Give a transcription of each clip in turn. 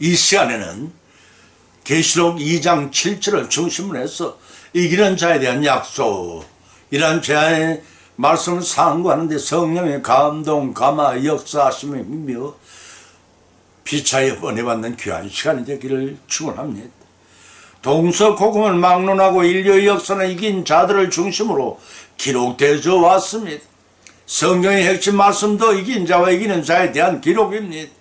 이 시간에는 계시록 2장 7절을 중심으로 해서 이기는 자에 대한 약속, 이러한 제안의 말씀을 상고하는데 성령의 감동, 감화, 역사하심이며 피차에 은혜받는 귀한 시간이 되기를 축원합니다. 동서고금을 막론하고 인류의 역사는 이긴 자들을 중심으로 기록되어 왔습니다. 성경의 핵심 말씀도 이긴 자와 이기는 자에 대한 기록입니다.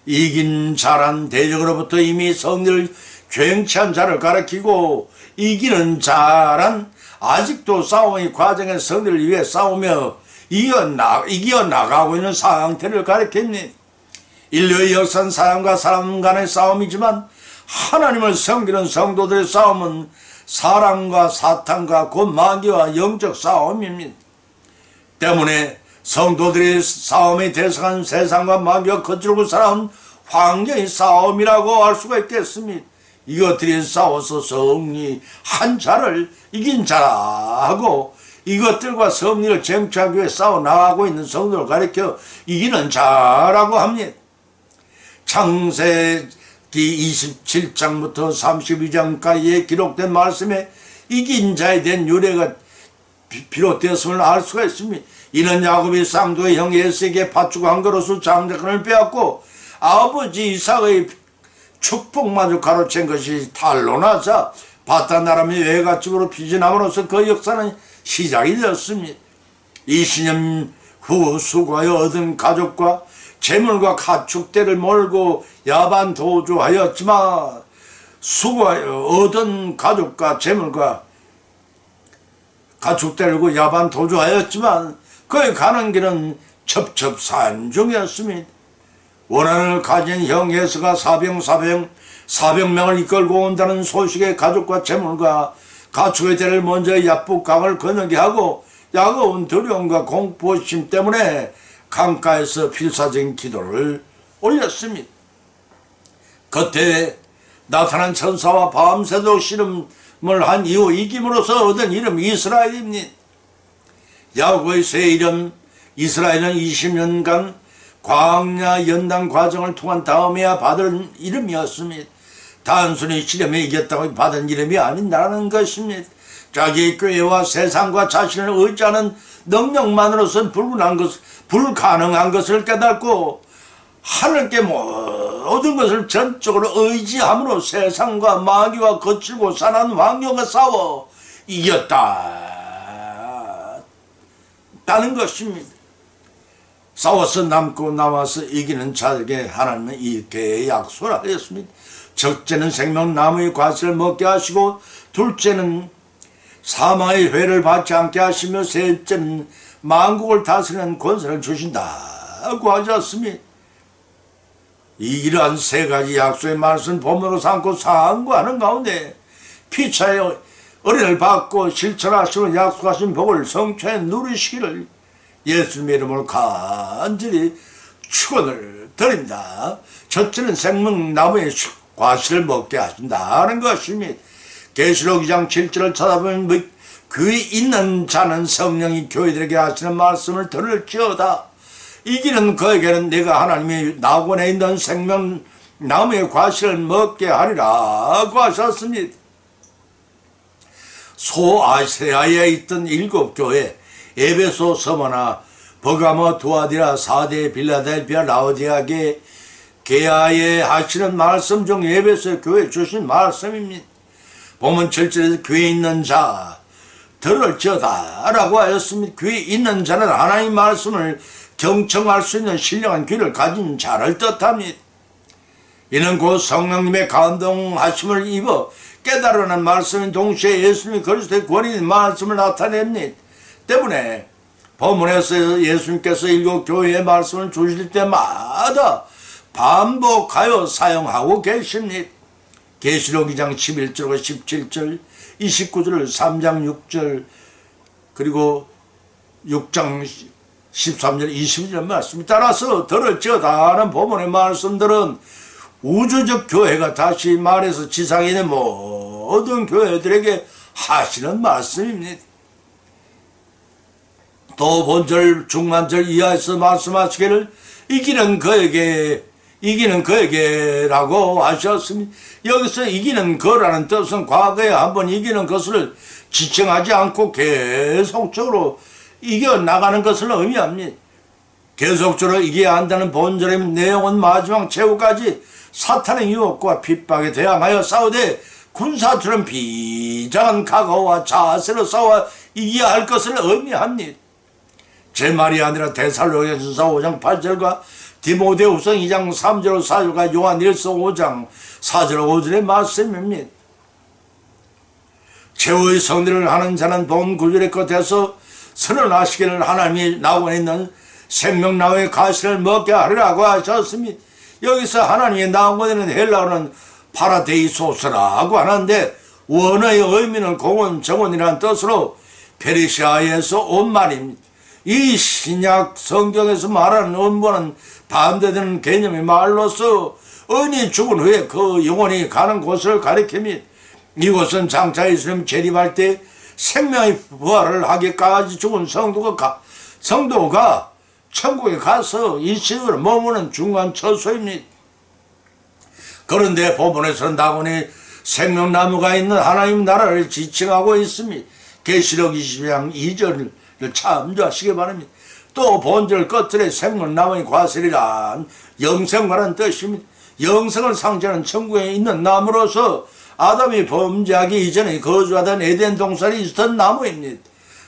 이긴 자란 대적으로부터 이미 성리를 쟁취한 자를 가리키고, 이기는 자란 아직도 싸움의 과정의 성리를 위해 싸우며 이겨나가고 있는 상태를 가리킵니다. 인류의 역사는 사람과 사람 간의 싸움이지만 하나님을 섬기는 성도들의 싸움은 사람과 사탄과 곧 마귀와 영적 싸움입니다. 때문에 성도들의 싸움의 대상은 세상과 마귀와 거칠고 살아온 황제의 싸움이라고 할 수가 있겠습니다. 이것들이 싸워서 승리한 자를 이긴 자라 하고, 이것들과 승리를 쟁취하기 위해 싸워나가고 있는 성도를 가리켜 이기는 자라고 합니다. 창세기 27장부터 32장까지에 기록된 말씀에 이긴 자에 대한 유래가 비롯되었음을 알 수가 있습니다. 이는 야곱이 쌍두의 형 에서에게 팥죽 한 그릇으로 장자권을 빼앗고 아버지 이삭의 축복마저 가로챈 것이 탄로나자 바타나람의 외갓집으로 피진함으로써 그 역사는 시작이 되었습니다. 20년 후 수고하여 얻은 가족과 재물과 가축대를 몰고 야반 도주하였지만, 수고하여 얻은 가족과 재물과 가축대를 들고 야반 도주하였지만 그의 가는 길은 첩첩산중이었습니다. 원한을 가진 형 에서가 400명을 이끌고 온다는 소식에 가족과 재물과 가축의 대를 먼저 야복강을 건너게 하고, 야거운 두려움과 공포심 때문에 강가에서 필사적인 기도를 올렸습니다. 그때 나타난 천사와 밤새도록 씨름을 한 이후 이김으로써 얻은 이름 이스라엘입니다. 야곱의 새 이름 이스라엘은 20년간 광야 연단 과정을 통한 다음에야 받은 이름이었습니다. 단순히 시름에 이겼다고 받은 이름이 아니라는 것입니다. 자기의 꾀와 세상과 자신을 의지하는 능력만으로서는 불가능한 것을 깨닫고 하늘께 모든 것을 전적으로 의지함으로 세상과 마귀와 거칠고 산한 왕녀가 싸워 이겼다는 것입니다. 싸워서 남고 나와서 이기는 자에게 하나님은 이렇게 약속을 하였습니다. 첫째는 생명나무의 과실을 먹게 하시고, 둘째는 사망의 회를 받지 않게 하시며, 셋째는 만국을 다스리는 권세를 주신다고 하셨습니다. 이러한 세 가지 약속의 말씀을 본문으로 삼고 상고하는 가운데 피차에 은혜를 받고 실천하시고 약속하신 복을 성취해 누리시기를 예수님의 이름으로 간절히 축원을 드립니다. 첫째는 생명나무의 과실을 먹게 하신다는 것입니다. 계시록 2장 7절을 찾아보면 귀 있는 자는 성령이 교회들에게 하시는 말씀을 들을지어다. 이기는 그에게는 내가 하나님의 낙원에 있는 생명나무의 과실을 먹게 하리라고 하셨습니다. 소아시아에 있던 7교회 에베소, 서머나, 버가모, 두아디라, 사데, 빌라델피아, 라오디아게, 게아에 하시는 말씀 중 에베소 교회 주신 말씀입니다. 보면 7절에서 귀 있는 자 들을지어다 라고 하였습니다. 귀 있는 자는 하나님의 말씀을 경청할 수 있는 신령한 귀를 가진 자를 뜻합니다. 이는 곧 성령님의 감동하심을 입어 깨달으는 말씀인 동시에 예수님이 그리스도의 권위인 말씀을 나타냅니다. 때문에 본문에서 예수님께서 7교회의 말씀을 주실 때마다 반복하여 사용하고 계십니다. 계시록 2장 11절과 17절, 29절, 3장 6절, 그리고 6장 13절, 22절 말씀 따라서 들을지어다 하는 본문의 말씀들은 우주적 교회가 다시 말해서 지상에 있는 모든 교회들에게 하시는 말씀입니다. 또 본절 중간절 이하에서 말씀하시기를 이기는 그에게 이기는 그에게라고 하셨습니다. 여기서 이기는 거라는 뜻은 과거에 한번 이기는 것을 지칭하지 않고 계속적으로 이겨나가는 것을 의미합니다. 계속적으로 이겨야 한다는 본절의 내용은 마지막 최후까지 사탄의 유혹과 핍박에 대항하여 싸우되 군사처럼 비장한 각오와 자세로 싸워 이겨야 할 것을 의미합니다. 제 말이 아니라 데살로니가전서 5장 8절과 디모데후서 2장 3절 4절과 요한일서 5장 4절 5절의 말씀입니다. 최후의 성리를 하는 자는 본 구절의 끝에서 선언하시기를 하나님이 나오고 있는 생명나무의 가시를 먹게 하리라고 하셨습니다. 여기서 하나님이 나오고 있는 헬라어는 파라데이소스라고 하는데 원어의 의미는 공원 정원이라는 뜻으로 페르시아에서 온 말입니다. 이 신약 성경에서 말하는 원본은 반대되는 개념의 말로서 은이 죽은 후에 그 영혼이 가는 곳을 가리킵니다. 이곳은 장차 예수님 재림할 때 생명의 부활을 하기까지 죽은 성도가 천국에 가서 일시적으로 머무는 중간 처소입니다. 그런데 본문에서는 다분히 생명나무가 있는 하나님 나라를 지칭하고 있습니다. 계시록 20장 2절을 참조하시기 바랍니다. 또 본절 끝들에 생명나무의 과실이란 영생과라는 뜻입니다. 영생을 상징하는 천국에 있는 나무로서 아담이 범죄하기 이전에 거주하던 에덴 동산에 있었던 나무입니다.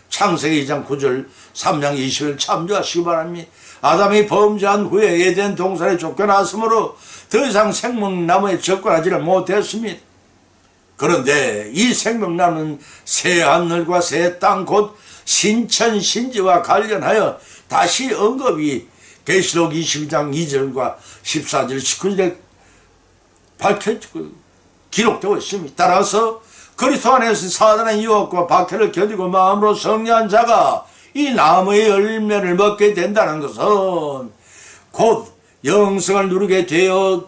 창세기 2장 9절 3장 20일 참조하시기 바랍니다. 아담이 범죄한 후에 에덴 동산에 쫓겨났으므로 더 이상 생명나무에 접근하지를 못했습니다. 그런데 이 생명나무는 새 하늘과 새 땅 곧 신천 신지와 관련하여 다시 언급이 계시록 22장 2절과 14절 19절에 기록되고 있습니다. 따라서 그리스도 안에서 사단의 유혹과 박해를 견디고 마음으로 승리한 자가 이 나무의 열매를 먹게 된다는 것은 곧 영생을 누리게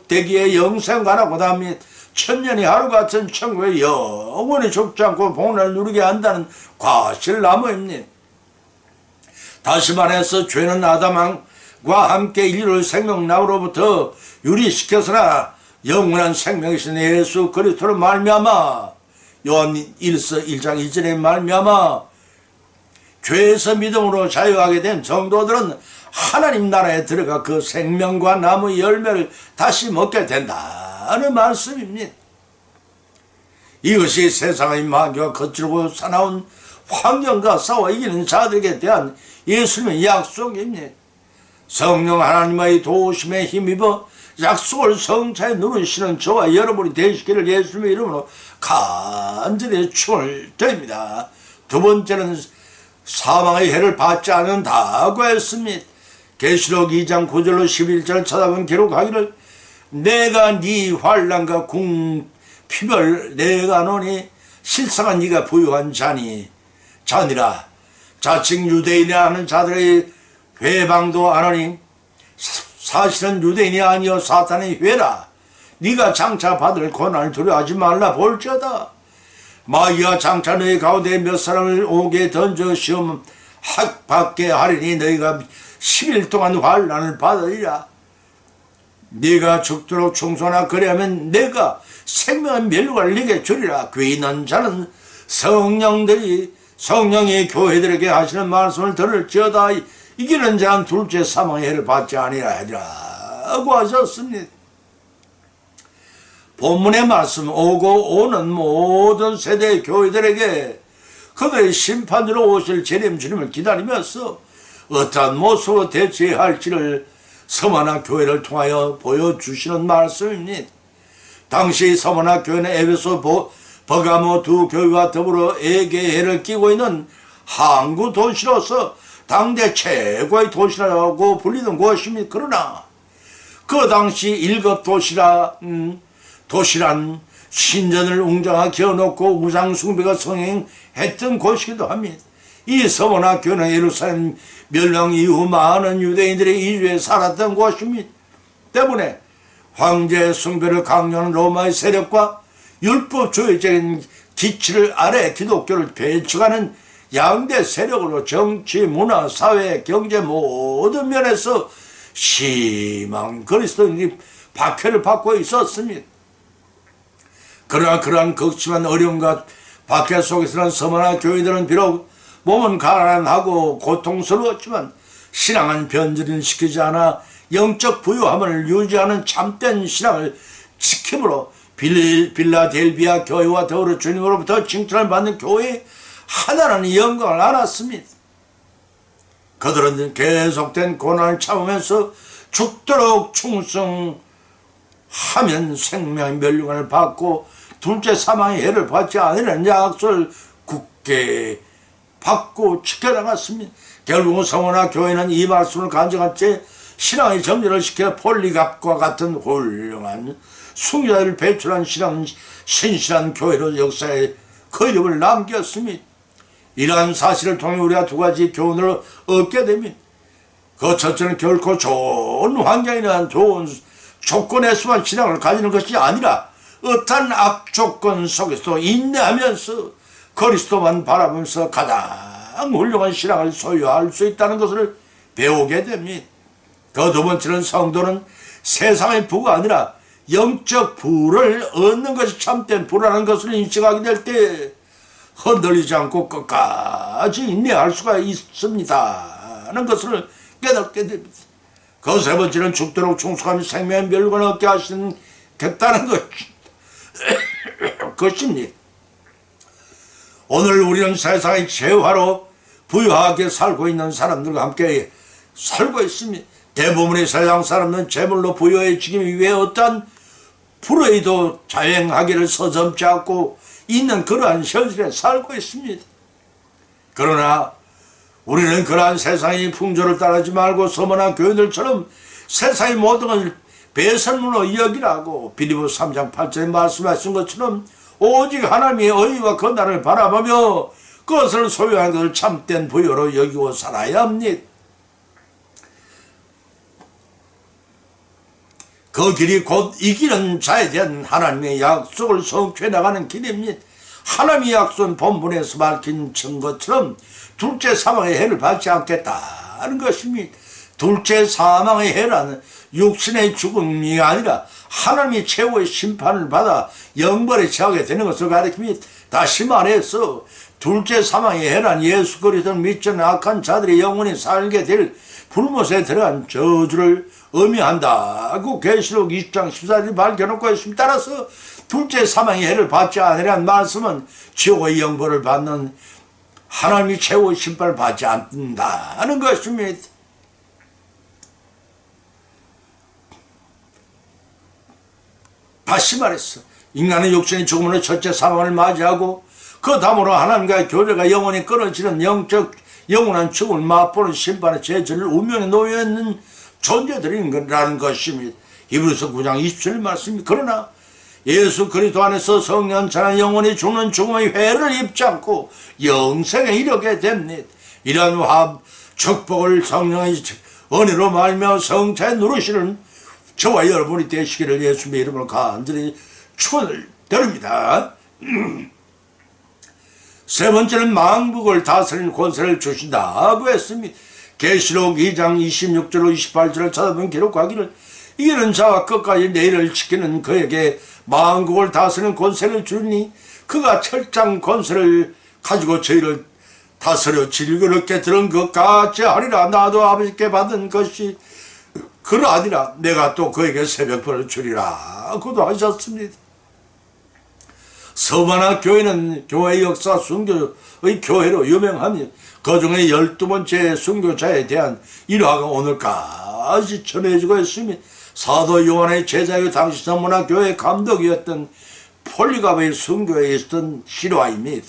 되기에 영생과라고 합니다. 천년이 하루같은 천국에 영원히 죽지 않고 복락을 누리게 한다는 과실나무입니다. 다시 말해서 죄는 아담과 함께 인류를 생명나무로부터 유리시켜서나 영원한 생명이신 예수 그리스도로 말미암아 요한 1서 1장 2절에 말미암아 죄에서 믿음으로 자유하게 된 성도들은 하나님 나라에 들어가 그 생명과 나무의 열매를 다시 먹게 된다는 말씀입니다. 이것이 세상의 마귀와 거칠고 사나운 환경과 싸워 이기는 자들에게 대한 예수님의 약속입니다. 성령 하나님의 도우심에 힘입어 약속을 성차에 누르시는 저와 여러분이 되시기를 예수님의 이름으로 간절히 축원을 드립니다. 두 번째는 사망의 해를 받지 않는다고 했습니다. 계시록 2장 9절로 11절 찾아본 기록하기를 내가 네 환난과 궁핍을 내가 노니 실상은 네가 부유한 자니라. 자칭 유대인이라 하는 자들의 회방도 안 하니 사실은 유대인이 아니여 사탄의 회라. 네가 장차 받을 고난을 두려워하지 말라. 볼지어다 마귀가 장차 너희 가운데 몇 사람을 옥에 던져 시험 받게 하리니 너희가 10일 동안 환난을 받으리라. 네가 죽도록 충성하나 그리하면 내가 생명의 멸류관을 네게 주리라. 귀 있는 자는 성령이 교회들에게 하시는 말씀을 들을지어다. 이기는 자는 둘째 사망의 해를 받지 아니라 하리라고 하셨습니다. 본문의 말씀 오고 오는 모든 세대의 교회들에게 그들의 심판으로 오실 재림 주님을 기다리면서 어떠한 모습으로 대처해야 할지를 서머나 교회를 통하여 보여주시는 말씀입니다. 당시 서머나 교회는 에베소 버가모 두 교회와 더불어 에게해를 끼고 있는 항구 도시로서 당대 최고의 도시라고 불리는 곳입니다. 그러나 그 당시 1급 도시란 신전을 웅장하게 지어놓고 우상숭배가 성행했던 곳이기도 합니다. 이 서머나 교회는 예루살렘 멸망 이후 많은 유대인들이 이주해 살았던 곳입니다. 때문에 황제 숭배를 강요하는 로마의 세력과 율법주의적인 기치를 아래 기독교를 배척하는 양대 세력으로 정치, 문화, 사회, 경제 모든 면에서 심한 그리스도인이 박해를 받고 있었습니다. 그러나 그러한 극심한 어려움과 박해 속에서는 서머나 교회들은 비록 몸은 가난하고 고통스러웠지만 신앙은 변질을 시키지 않아 영적 부유함을 유지하는 참된 신앙을 지킴으로 빌라델비아 교회와 더불어 주님으로부터 칭찬을 받는 교회의 하나라는 영광을 알았습니다. 그들은 계속된 고난을 참으면서 죽도록 충성하면 생명의 멸류관을 받고 둘째 사망의 해를 받지 않으려는 약속을 굳게 받고 지켜나갔습니다. 결국은 성원화 교회는 이 말씀을 간증한 채 신앙의 정리를 시켜 폴리갑과 같은 훌륭한 순교자를 배출한 신실한 교회로 역사에 그 이름을 남겼습니다. 이러한 사실을 통해 우리가 두 가지 교훈을 얻게 됩니다. 그 첫째는 결코 좋은 환경이나 좋은 조건에서만 신앙을 가지는 것이 아니라 어떠한 악조건 속에서도 인내하면서 그리스도만 바라보면서 가장 훌륭한 신앙을 소유할 수 있다는 것을 배우게 됩니다. 그 두 번째는 성도는 세상의 부가 아니라 영적 부를 얻는 것이 참된 부라는 것을 인식하게 될 때 흔들리지 않고 끝까지 인내할 수가 있습니다 하는 것을 깨닫게 됩니다. 그 세 번째는 죽도록 충성하며 생명의 멸류관을 얻게 하시겠다는 것입니다. 오늘 우리는 세상의 재화로 부유하게 살고 있는 사람들과 함께 살고 있습니다. 대부분의 세상 사람들은 재물로 부유해지기 위해 어떠한 불의도 자행하기를 서슴지 않고 있는 그러한 현실에 살고 있습니다. 그러나 우리는 그러한 세상의 풍조를 따르지 말고 서머나 교인들처럼 세상의 모든 것을 배설물로 여기라고 빌립보서 3장 8절에 말씀하신 것처럼 오직 하나님의 의와 권한을 바라보며 그것을 소유한 것을 참된 부여로 여기고 살아야 합니다. 그 길이 곧 이기는 자에 대한 하나님의 약속을 성취해 나가는 길입니다. 하나님의 약속은 본문에서 밝힌 것처럼 둘째 사망의 해를 받지 않겠다는 것입니다. 둘째 사망의 해라는 육신의 죽음이 아니라 하나님이 최후의 심판을 받아 영벌에 처하게 되는 것을 가리킵니다. 다시 말해서 둘째 사망의 해란 예수 그리스도를 믿지 않는 악한 자들의 영혼이 살게 될 불못에 들어간 저주를 의미한다고 계시록 20장 14절에 밝혀놓고 있습니다. 따라서 둘째 사망의 해를 받지 않으라는 말씀은 지옥의 영벌을 받는 하나님이 최후의 심판을 받지 않는다는 것입니다. 다시 말해서 인간의 육신이 죽음으로 첫째 사망을 맞이하고 그 다음으로 하나님과의 교제가 영원히 끊어지는 영원한 죽음을 맛보는 심판의 제재를 운명에 놓여있는 존재들이라는 것입니다. 히브리서 9장 27절 말씀입니다. 그러나 예수 그리스도 안에서 성령 자는 영원히 죽는 죽음의 회를 입지 않고 영생에 이르게 됩니다. 이러한 축복을 성령의 은혜로 말며 성자에 누르시는 저와 여러분이 되시기를 예수님의 이름으로 간절히 축원을 드립니다. 세 번째는 만국을 다스리는 권세를 주신다고 했습니다. 계시록 2장 26절로 28절을 찾아보면 기록하기를 이기는 자와 끝까지 내일을 지키는 그에게 만국을 다스리는 권세를 주니 그가 철장 권세를 가지고 저희를 다스려 질그럽게 들은 것 같이 하리라. 나도 아버지께 받은 것이 그러하니라. 내가 또 그에게 새벽별을 주리라 고도 하셨습니다. 서머나 교회는 교회의 역사 순교의 교회로 유명하며 그 중에 12번째 순교자에 대한 일화가 오늘까지 전해지고 있습니다. 사도 요한의 제자요 당시 서머나 교회 감독이었던 폴리갑의 순교에 있었던 실화입니다.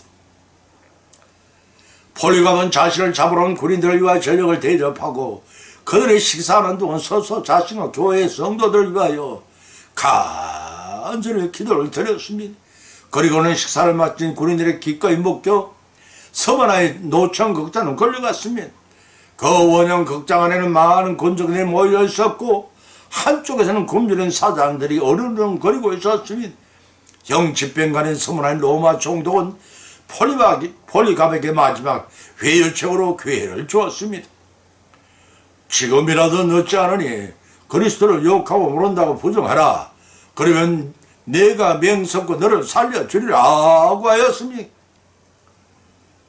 폴리갑은 자신을 잡으러 온 군인들을 위하여 저녁을 대접하고 그들의 식사하는 동안 서서 자신과 교회의 성도들을 위하여 간절히 기도를 드렸습니다. 그리고는 식사를 마친 군인들의 기꺼이 먹겨 서머나의 노천 극장으로 걸려갔습니다. 그 원형 극장 안에는 많은 군중들이 모여 있었고 한쪽에서는 굶주린 사장들이 어르렁거리고 있었습니다. 형집행관인 서머나의 로마 총독은 폴리갑에게 마지막 회유책으로 기회를 주었습니다. 지금이라도 늦지 않으니 그리스도를 욕하고 모른다고 부정하라. 그러면 내가 맹세코 너를 살려주리라고 하였으니,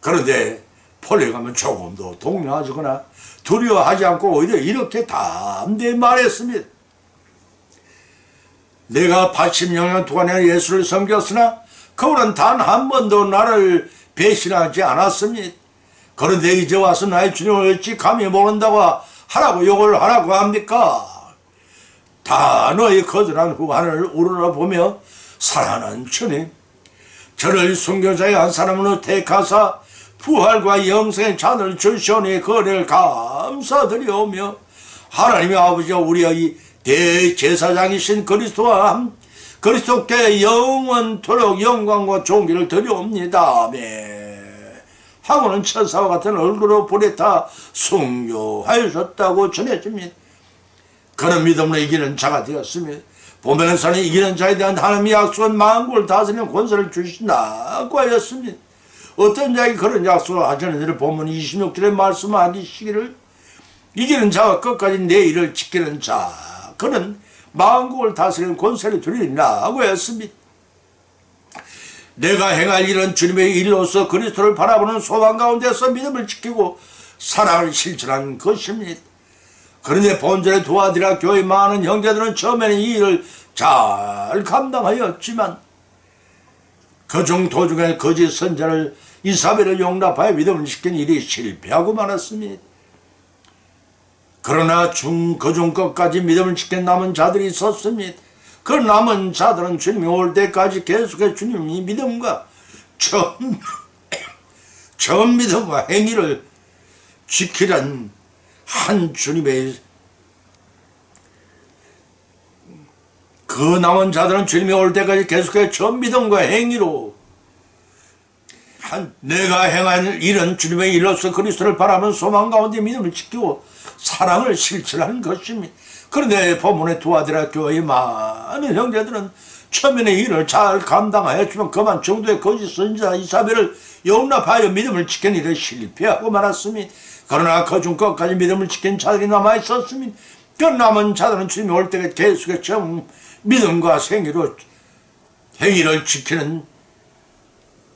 그런데 폴리감은 조금도 동요하거나 두려워하지 않고 오히려 이렇게 담대히 말했습니다. 내가 80년 동안에 예수를 섬겼으나 그분은 단 한 번도 나를 배신하지 않았습니다. 그런데 이제 와서 나의 주님을 어찌 감히 모른다고 하라고 욕을 하라고 합니까? 다 너의 거절한 후한을 우러러보며 사랑하는 주님, 저를 순교자의 한 사람으로 택하사 부활과 영생의 잔을 주시오니 그를 감사드리오며, 하나님의 아버지와 우리의 대제사장이신 그리스도께 영원토록 영광과 존귀를 드리옵니다. 아멘. 하고는 천사와 같은 얼굴로 불에 타 순교하셨다고 전해집니다. 그는 믿음으로 이기는 자가 되었으며, 보면서는 이기는 자에 대한 하나님의 약속은 만국을 다스리는 권세를 주신다고 하였습니다. 어떤 자에게 그런 약속을 하시는지를 보면 26절에 말씀하시기를, 이기는 자와 끝까지 내 일을 지키는 자, 그는 만국을 다스리는 권세를 드리리라고 했습니다. 내가 행할 일은 주님의 일로서 그리스도를 바라보는 소망 가운데서 믿음을 지키고 사랑을 실천하는 것입니다. 그런데 본전에 도와드려 교회 많은 형제들은 처음에는 이 일을 잘 감당하였지만, 그중 도중에 거짓 선자를 이사벨을 용납하여 믿음을 지킨 일이 실패하고 말았습니다. 그러나 그중 끝까지 믿음을 지킨 남은 자들이 있었습니다. 그 남은 자들은 주님이 올 때까지 계속해서 주님이 믿음과 전 믿음과 행위를 지키란 한 주님의, 그 남은 자들은 주님이 올 때까지 계속해서 전 믿음과 행위로 내가 행한 일은 주님의 일로서 그리스도를 바라보는 소망 가운데 믿음을 지키고 사랑을 실천하는 것입니다. 그런데 본문의 두아디라 교회의 많은 형제들은 처음에는 일을 잘 감당하였지만 그만 정도의 거짓 선지자 이사벨을 용납하여 믿음을 지킨 일에 실패하고 말았습니다. 그러나 그중 끝까지 믿음을 지킨 자들이 남아있었습니다. 그 남은 자들은 주님이 올 때에 계속해서 믿음과 행위를 지키는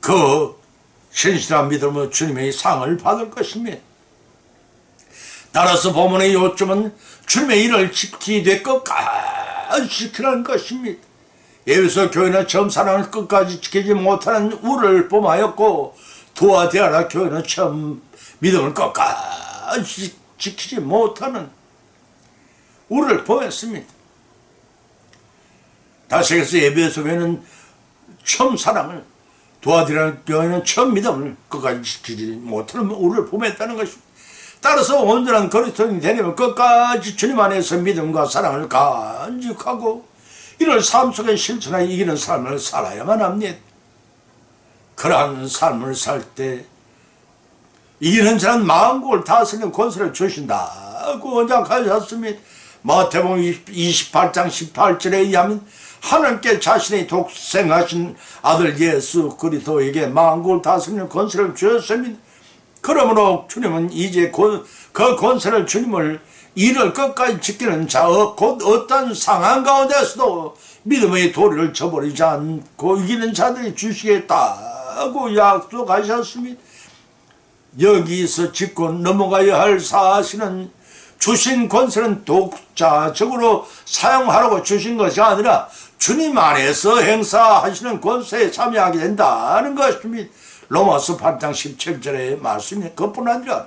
그 신실한 믿음으로 주님의 상을 받을 것입니다. 따라서 본문의 요점은 주님의 일을 지키되 끝까지 지키라는 것입니다. 에베소 교회는 처음 사랑을 끝까지 지키지 못하는 우를 봄하였고, 두아디아라 교회는 처음 믿음을 끝까지 지키지 못하는 우를 봄했습니다. 다시 해서 에베소 교회는 처음 사랑을, 두아디아라 교회는 처음 믿음을 끝까지 지키지 못하는 우를 봄했다는 것입니다. 따라서 온전한 그리스도인이 되려면 끝까지 주님 안에서 믿음과 사랑을 간직하고 이를 삶 속에 실천하여 이기는 삶을 살아야만 합니다. 그러한 삶을 살 때 이기는 자는 만국을 다스리는 권세를 주신다고 언약하셨습니다. 마태복음 28장 18절에 의하면 하나님께 자신의 독생하신 아들 예수 그리스도에게 만국을 다스리는 권세를 주셨습니다. 그러므로 주님은 이제 그 권세를 주님을 일을 끝까지 지키는 자, 곧 어떤 상황 가운데서도 믿음의 도리를 저버리지 않고 이기는 자들이 주시겠다고 약속하셨습니다. 여기서 짚고 넘어가야 할 사실은 주신 권세는 독자적으로 사용하라고 주신 것이 아니라 주님 안에서 행사하시는 권세에 참여하게 된다는 것입니다. 로마서 8장 17절의 말씀이 그뿐 아니라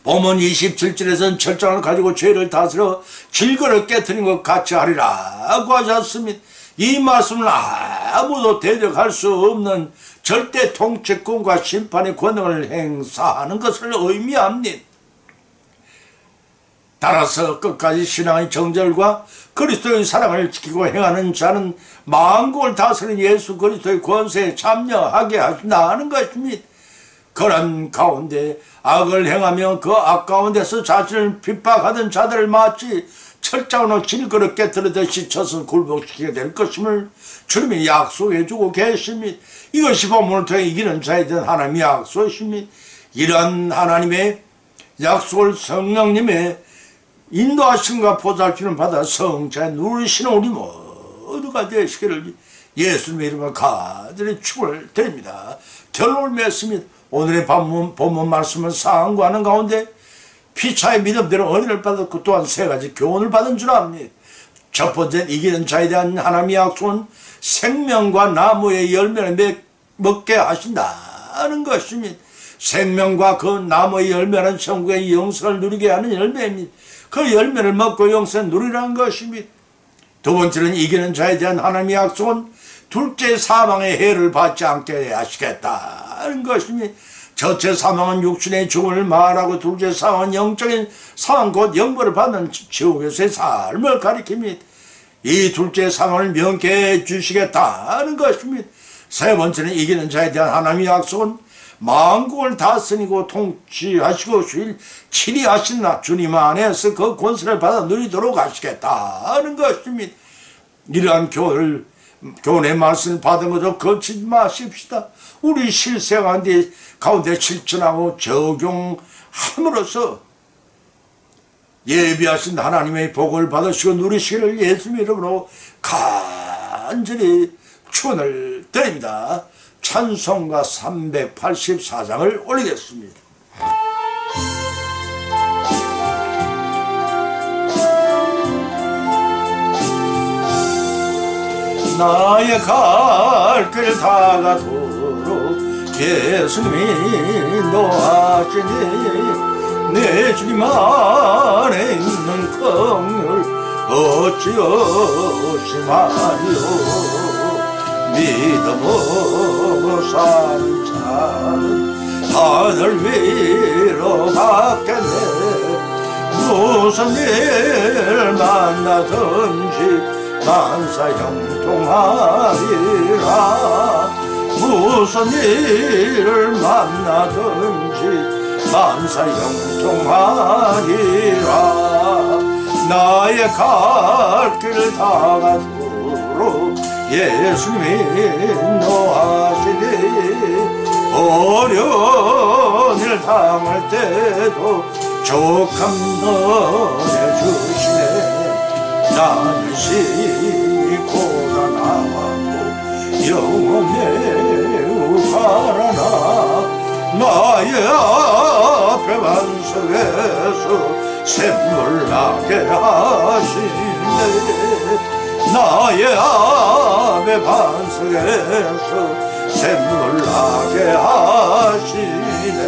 본문 27절에서는 철장을 가지고 죄를 다스려 질거를 깨뜨린 것 같이 하리라고 하셨습니다. 이 말씀은 아무도 대적할 수 없는 절대 통치권과 심판의 권능을 행사하는 것을 의미합니다. 따라서 끝까지 신앙의 정절과 그리스도의 사랑을 지키고 행하는 자는 만국을 다스리는 예수 그리스도의 권세에 참여하게 하신다는 것입니다. 그런 가운데 악을 행하며 그 악 가운데서 자신을 핍박하던 자들을 마치 철장으로 질그릇 깨뜨리듯이 쳐서 굴복시키게 될 것임을 주님이 약속해 주고 계십니다. 이것이 본문을 통해 이기는 자에 대한 하나님의 약속입니다. 이러한 하나님의 약속을 성령님의 인도하심과 보살핌을 받아 성자에 누리시는 우리 모두가 되시기를 예수님의 이름으로 간절히 축을 드립니다. 결론을 맺습니다. 오늘의 본문 말씀을 상고하는 가운데 피차의 믿음대로 은혜를 받았고 또한 세 가지 교훈을 받은 줄 압니다. 첫 번째는 이기는 자에 대한 하나님의 약속은 생명과 나무의 열매를 먹게 하신다는 것입니다. 생명과 그 나무의 열매는 천국의 영생을 누리게 하는 열매입니다. 그 열매를 먹고 영생을 누리라는 것입니다. 두 번째는 이기는 자에 대한 하나님의 약속은 둘째 사망의 해를 받지 않게 하시겠다는 것입니다. 첫째 사망은 육신의 죽음을 말하고 둘째 사망은 영적인 사망 곧 영벌을 받는 지옥에서의 삶을 가리킵니다. 이 둘째 사망을 명쾌해 주시겠다는 것입니다. 세 번째는 이기는 자에 대한 하나님의 약속은 만국을 다스리고 통치하시고 치리하신 주님 안에서 그 권세를 받아 누리도록 하시겠다는 것입니다. 이러한 교훈의 말씀을 받은 것도 거치지 마십시다. 우리 실생활 가운데 실천하고 적용함으로써 예비하신 하나님의 복을 받으시고 누리시기를 예수님 이름으로 간절히 축원을 드립니다. 찬송가 384장을 올리겠습니다. 나의 갈 길 다가도록 예수님이 인도하시니 내 주님 안에 있는 긍휼 어찌없이하리요. 믿음으로 사는 자는 하늘 위로 받겠네. 무슨 일 만나든지 만사 형통하리라. 무슨 일을 만나든지 만사 형통하리라. 나의 갈 길 다가도록 예수님이 인도하시니 어려운 일 당할 때도 족함 더해주시네. 나는 심히 고난하고 영원 매우 가라나. 나의 앞에 반석에서 샘물 나게 하시네. 나의 앞에 반석에서 샘물 나게 하시네.